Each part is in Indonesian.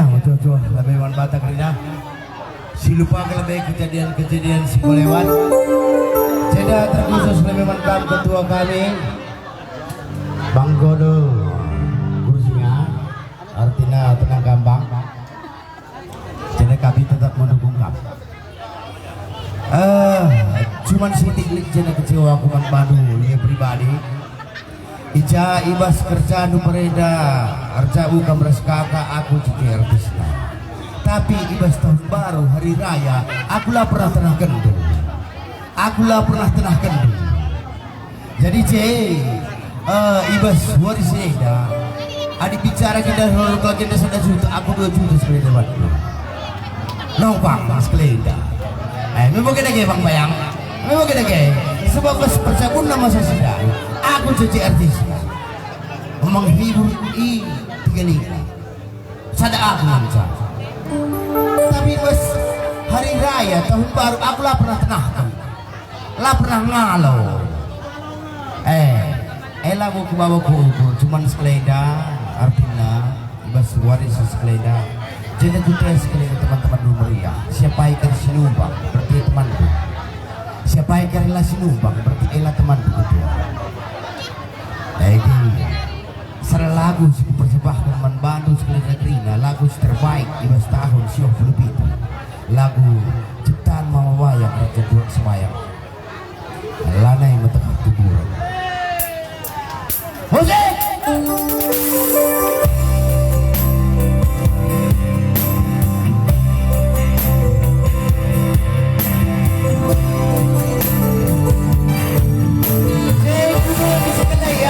ya, ojo lebih wan batak rina. Si lupa lebih kejadian-kejadian si lewat. Ceda terkhusus lebih mantap ketua kami Bang Godo kursinya artinya tenang gampang. Ceda kami tetap mendukung kamu. Cuman sitik ceda kecewa aku man Bandung dia pribadi. Ica ibas kerja nu pereda arca buka kakak aku jadi artisnya. Tapi ibas tahun baru hari raya akulah pernah tenah kendung. Akulah pernah tenah kendung. Jadi ibas waris eda. Adik bicara kita kalau kita sudah juta aku 2 juta sekali dapat. Nopang mas keleda. Memang kita gaya bang bayang. Memang kita gaya. Sebab bas percabun nama saya aku jadi artis. Menghibur tiga lima. Sada aku nanti. Tapi bos hari raya tahun baru aku lah pernah tenahkan, lah pernah ngalau. Lah buku bawa ukur cuman sekeleda artinya bos waris sekeleda. Jadi kita sekeleda teman-teman meriah. Siapa ikan sinumbang berarti temanku. Siapa ikan rela sinumbang berarti elah temanku betul. Serah lagu si persembahkan man Bandung sekali negerinya lagu terbaik di mas tahun siok lebih lagu ciptaan mama wayang raja dua semayang lanai metekak tuburan musik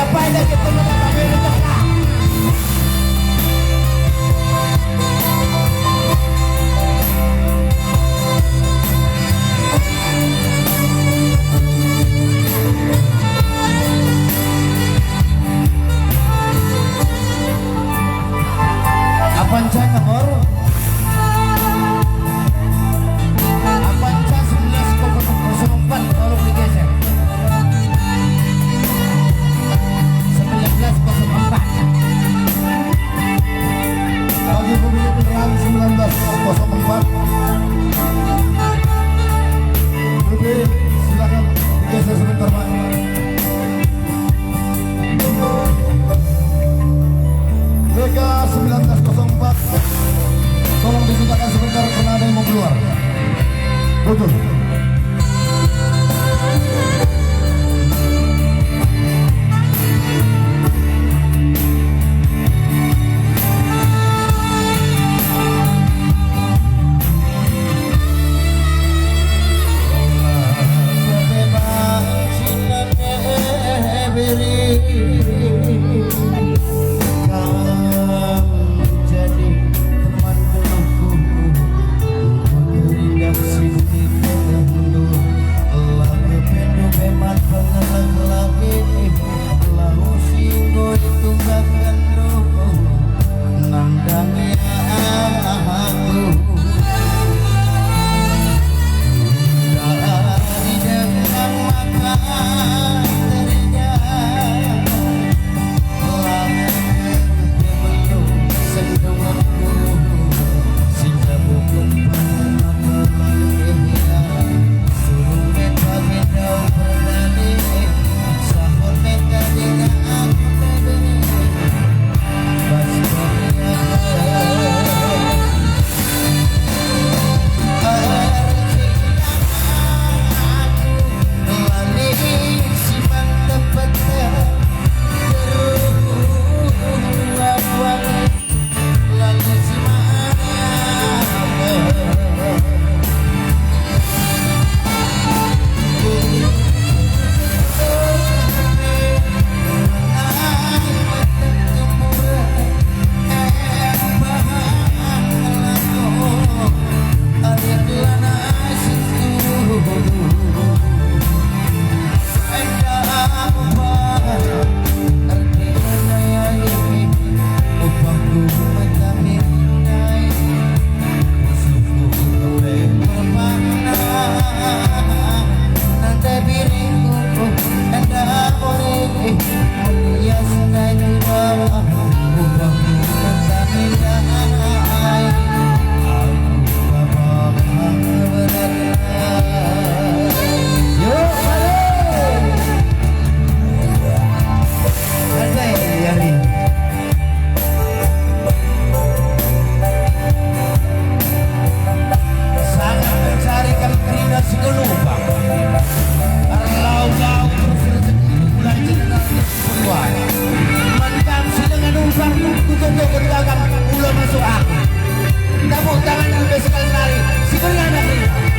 apa yang kita Apanca nomor Apanca 11,04 tolong digeser 19,04 bagi pemilik beneran 19,04 lebih silakan digeser sebentar Pak. BK 1904 tolong dimintakan sebentar karena ada yang mau keluar. Betul. Jadi teman duluku, indah si bukit kedua kan ulo masuk aku. Tepuk tangan yang lebih sekali lari. Si Geriana.